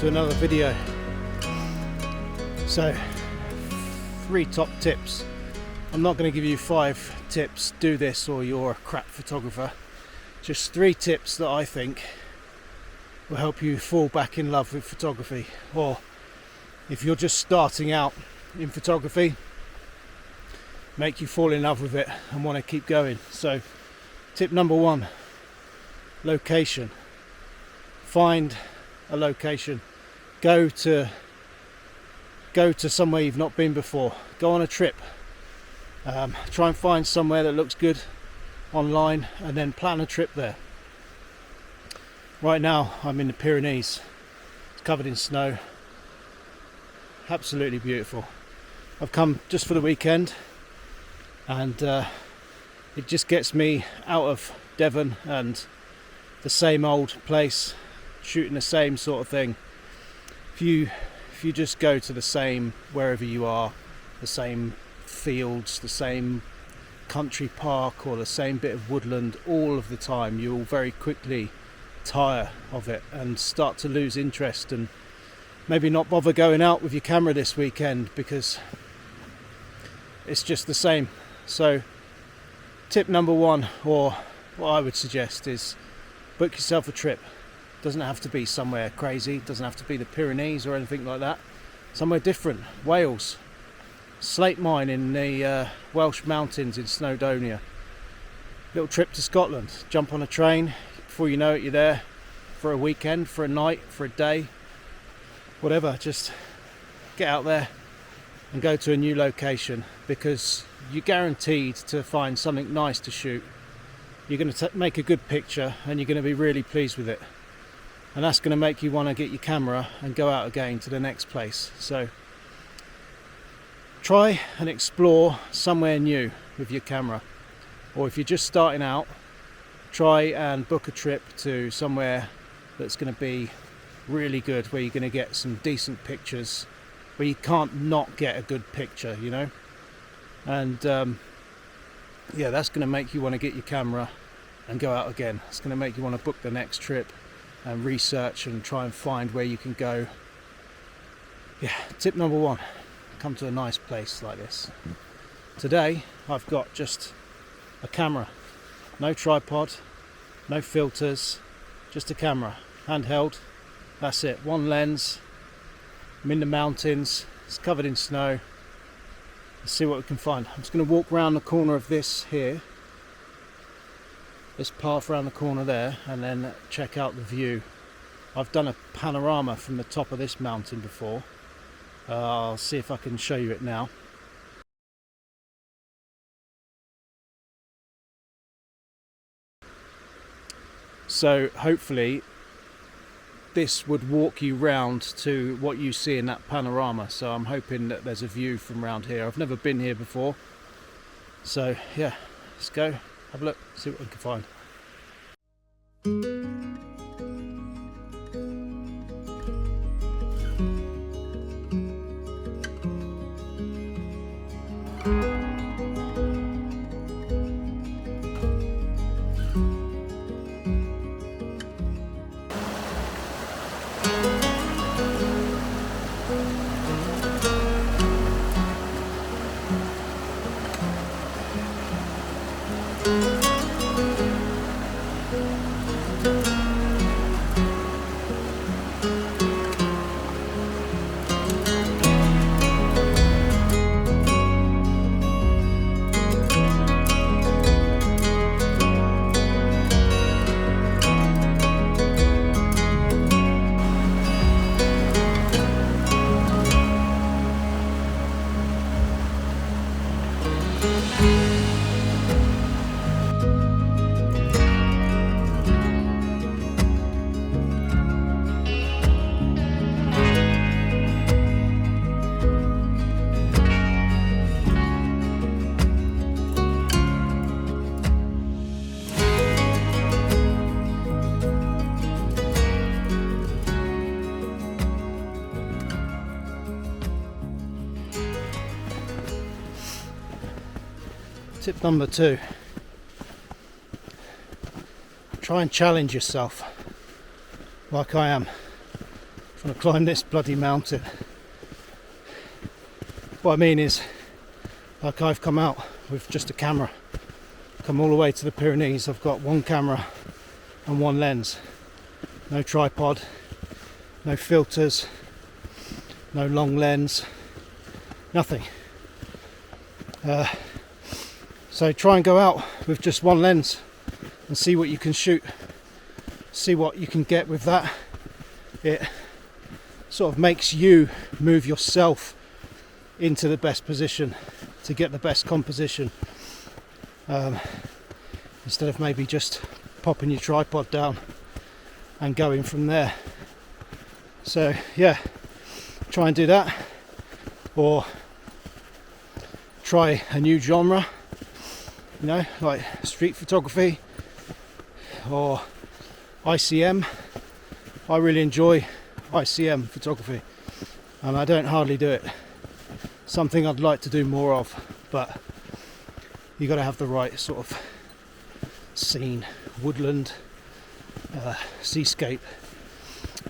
to another video. So 3 top tips. I'm not going to give you 5 tips, do this or you're a crap photographer. Just 3 tips that I think will help you fall back in love with photography, or if you're just starting out in photography, make you fall in love with it and want to keep going. So tip number 1, location. Find a location. Go to somewhere you've not been before. Go on a trip. Try and find somewhere that looks good online and then plan a trip there. Right now I'm in the Pyrenees. It's covered in snow. Absolutely beautiful. I've come just for the weekend, and it just gets me out of Devon and the same old place, shooting the same sort of thing. If you just go to the same, wherever you are, the same fields, the same country park or the same bit of woodland all of the time, you'll very quickly tire of it and start to lose interest, and maybe not bother going out with your camera this weekend because it's just the same. So tip number 1, or what I would suggest, is book yourself a trip. Doesn't have to be somewhere crazy, doesn't have to be the Pyrenees or anything like that. Somewhere different. Wales, slate mine in the Welsh mountains in Snowdonia. Little trip to Scotland, jump on a train, before you know it you're there for a weekend, for a night, for a day, whatever. Just get out there and go to a new location, because you're guaranteed to find something nice to shoot. You're going to make a good picture and you're going to be really pleased with it, and that's going to make you want to get your camera and go out again to the next place. So try and explore somewhere new with your camera, or if you're just starting out, try and book a trip to somewhere that's going to be really good, where you're going to get some decent pictures, where you can't not get a good picture, you know. And yeah, that's going to make you want to get your camera and go out again. It's going to make you want to book the next trip and research and try and find where you can go. Yeah, tip number 1, come to a nice place like this. Today I've got just a camera, no tripod, no filters, just a camera, handheld. That's it, 1 lens. I'm in the mountains, it's covered in snow. Let's see what we can find. I'm just going to walk around the corner of this here, this path around the corner there, and then check out the view. I've done a panorama from the top of this mountain before. I'll see if I can show you it now. So hopefully this would walk you round to what you see in that panorama. So I'm hoping that there's a view from around here. I've never been here before. So yeah, let's go, have a look, see what we can find. Tip number 2, try and challenge yourself like I am. trying to climb this bloody mountain. What I mean is, like, I've come out with just a camera, come all the way to the Pyrenees. I've got one camera and one lens, no tripod, no filters, no long lens, nothing. So try and go out with just one lens and see what you can shoot, see what you can get with that. It sort of makes you move yourself into the best position to get the best composition, instead of maybe just popping your tripod down and going from there. So yeah, try and do that, or try a new genre, you know, like street photography or ICM. I really enjoy ICM photography and I don't hardly do it. Something I'd like to do more of, but you got to have the right sort of scene, woodland, seascape,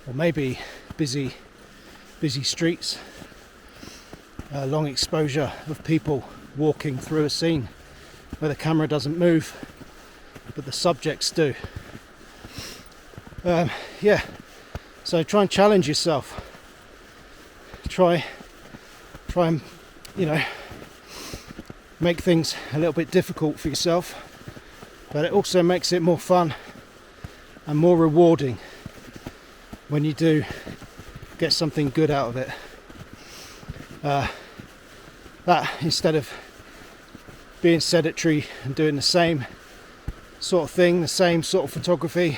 or maybe busy streets, long exposure of people walking through a scene where the camera doesn't move but the subjects do. Yeah, so try and challenge yourself, try and, you know, make things a little bit difficult for yourself, but it also makes it more fun and more rewarding when you do get something good out of it. That, instead of being sedentary and doing the same sort of thing, the same sort of photography,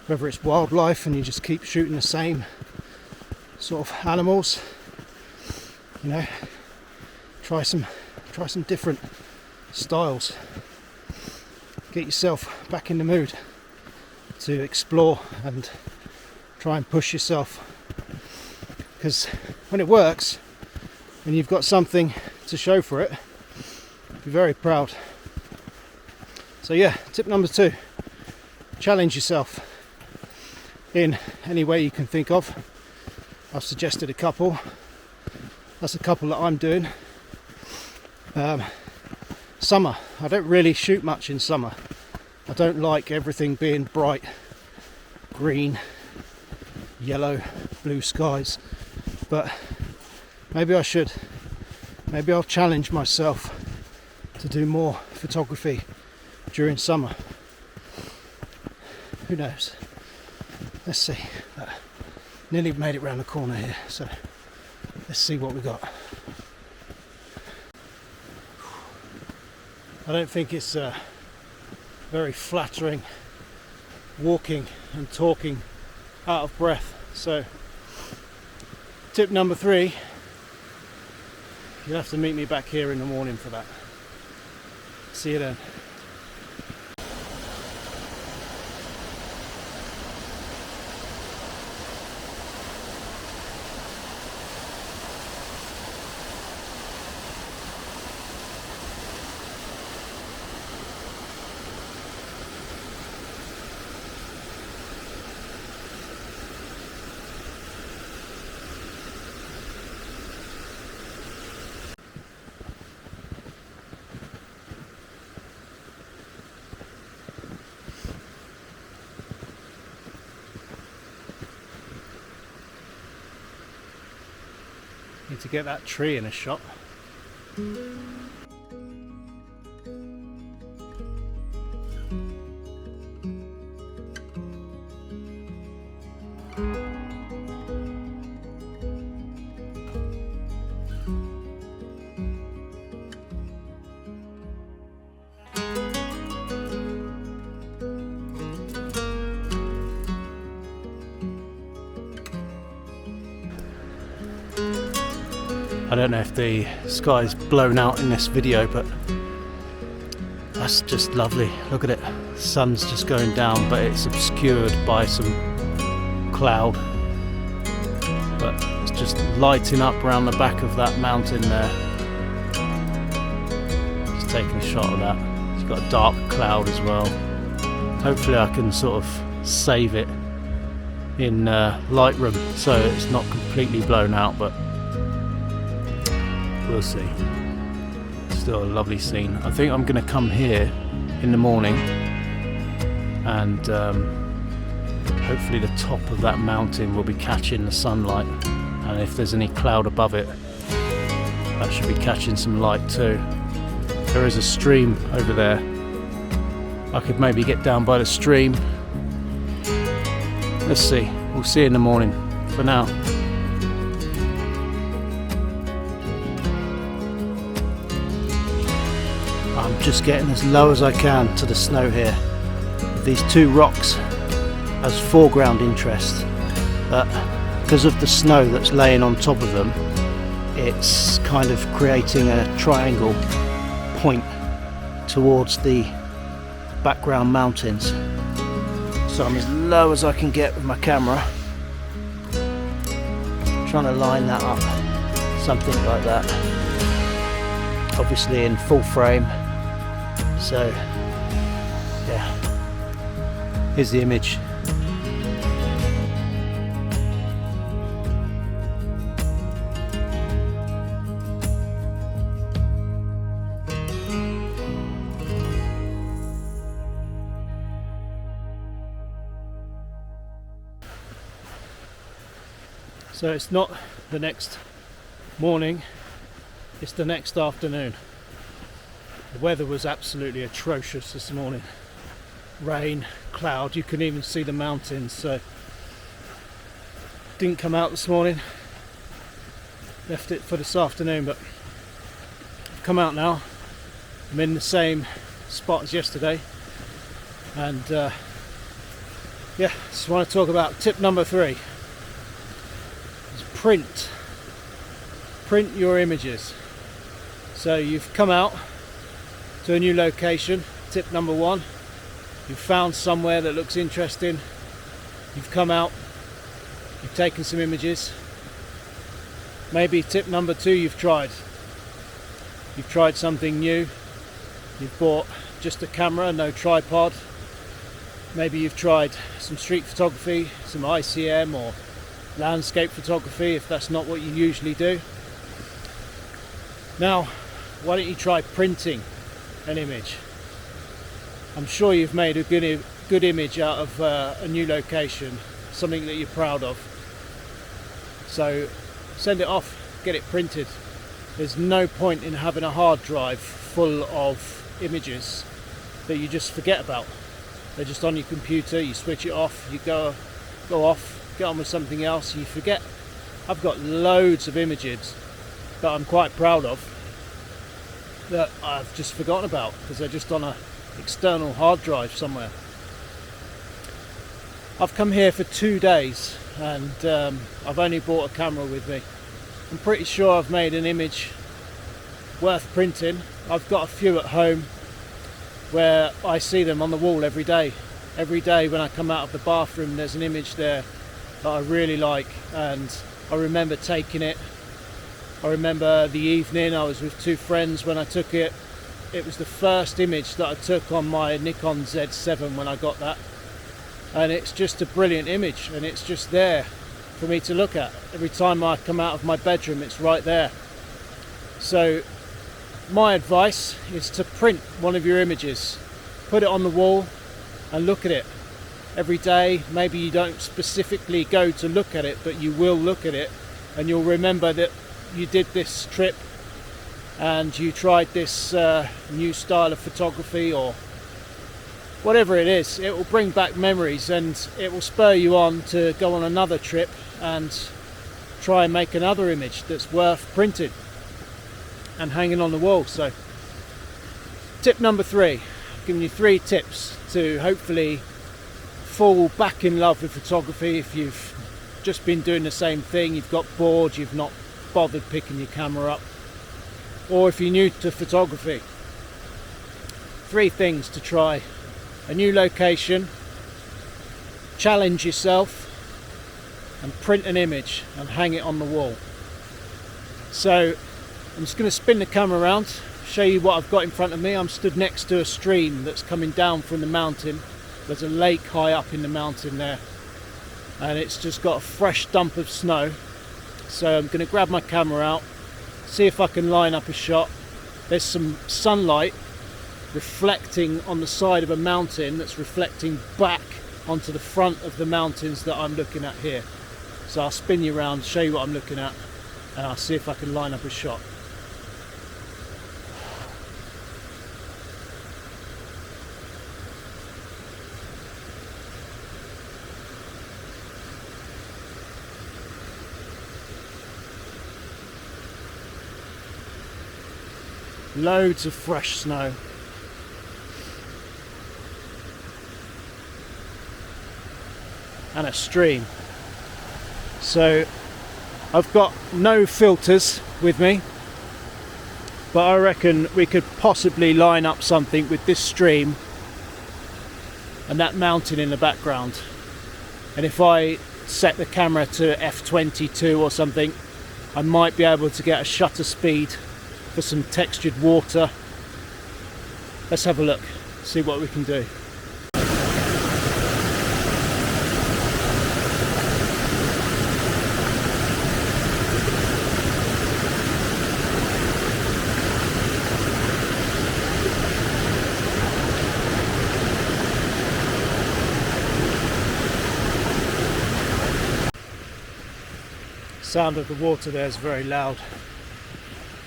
whether it's wildlife and you just keep shooting the same sort of animals, you know, try some different styles. Get yourself back in the mood to explore and try and push yourself, because when it works and you've got something to show for it, be very proud. So yeah, tip number 2, challenge yourself in any way you can think of. I've suggested a couple. That's a couple that I'm doing. Summer, I don't really shoot much in summer. I don't like everything being bright green, yellow, blue skies, but maybe I should. Maybe I'll challenge myself to do more photography during summer. Who knows? Let's see. Nearly made it round the corner here, so let's see what we got. I don't think it's very flattering walking and talking out of breath. So tip number 3, you'll have to meet me back here in the morning for that. See you then. Need to get that tree in a shot. I don't know if the sky's blown out in this video, but that's just lovely. Look at it, the sun's just going down, but it's obscured by some cloud, but it's just lighting up around the back of that mountain there. Just taking a shot of that. It's got a dark cloud as well. Hopefully I can sort of save it in Lightroom, so it's not completely blown out, but we'll see. Still a lovely scene. I think I'm going to come here in the morning and hopefully the top of that mountain will be catching the sunlight, and if there's any cloud above it, that should be catching some light too. There is a stream over there. I could maybe get down by the stream. Let's see. We'll see in the morning. For now, I'm just getting as low as I can to the snow here. These two rocks as foreground interest, but because of the snow that's laying on top of them, it's kind of creating a triangle point towards the background mountains. So I'm as low as I can get with my camera, trying to line that up, something like that, obviously in full frame. So yeah, here's the image. So it's not the next morning, it's the next afternoon. The weather was absolutely atrocious this morning. Rain, cloud, you can even see the mountains, so didn't come out this morning. Left it for this afternoon, but I've come out now. I'm in the same spot as yesterday, and yeah, just want to talk about tip number 3. Print your images. So you've come out to a new location. Tip number 1, you've found somewhere that looks interesting. You've come out, you've taken some images. Maybe tip number 2, you've tried something new. You've bought just a camera, no tripod. Maybe you've tried some street photography, some ICM or landscape photography, if that's not what you usually do. Now, why don't you try printing an image? I'm sure you've made a good image out of a new location, something that you're proud of. So send it off, get it printed. There's no point in having a hard drive full of images that you just forget about. They're just on your computer, you switch it off, you go off, get on with something else, you forget. I've got loads of images that I'm quite proud of that I've just forgotten about because they're just on an external hard drive somewhere. I've come here for 2 days and I've only brought a camera with me. I'm pretty sure I've made an image worth printing. I've got a few at home where I see them on the wall every day. Every day when I come out of the bathroom, there's an image there that I really like, and I remember taking it. I remember the evening I was with 2 friends when I took it. It was the first image that I took on my Nikon Z7 when I got that, and it's just a brilliant image, and it's just there for me to look at. Every time I come out of my bedroom, it's right there. So my advice is to print one of your images, put it on the wall and look at it every day. Maybe you don't specifically go to look at it, but you will look at it and you'll remember that you did this trip and you tried this new style of photography or whatever it is. It will bring back memories and it will spur you on to go on another trip and try and make another image that's worth printing and hanging on the wall. So tip number 3, I've given you 3 tips to hopefully fall back in love with photography. If you've just been doing the same thing, you've got bored, you've not bothered picking your camera up, or if you're new to photography. 3 things to try: a new location, challenge yourself, and print an image and hang it on the wall. So I'm just going to spin the camera around, show you what I've got in front of me. I'm stood next to a stream that's coming down from the mountain. There's a lake high up in the mountain there, and it's just got a fresh dump of snow. So I'm going to grab my camera out, see if I can line up a shot. There's some sunlight reflecting on the side of a mountain that's reflecting back onto the front of the mountains that I'm looking at here. So I'll spin you around, show you what I'm looking at, and I'll see if I can line up a shot. Loads of fresh snow. And a stream. So I've got no filters with me, but I reckon we could possibly line up something with this stream and that mountain in the background. And if I set the camera to f22 or something, I might be able to get a shutter speed for some textured water. Let's have a look, see what we can do. Sound of the water there is very loud,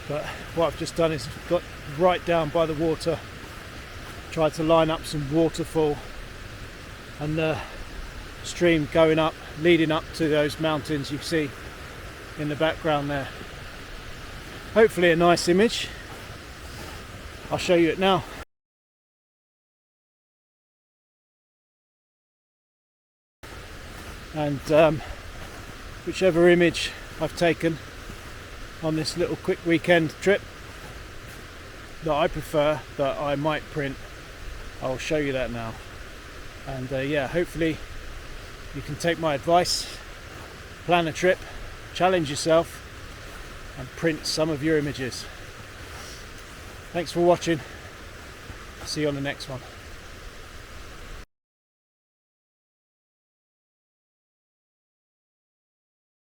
but what I've just done is got right down by the water, tried to line up some waterfall and the stream going up, leading up to those mountains you see in the background there. Hopefully a nice image. I'll show you it now. And whichever image I've taken on this little quick weekend trip that I prefer, that I might print, I'll show you that now. And yeah, hopefully you can take my advice, plan a trip, challenge yourself and print some of your images. Thanks for watching. See you on the next one.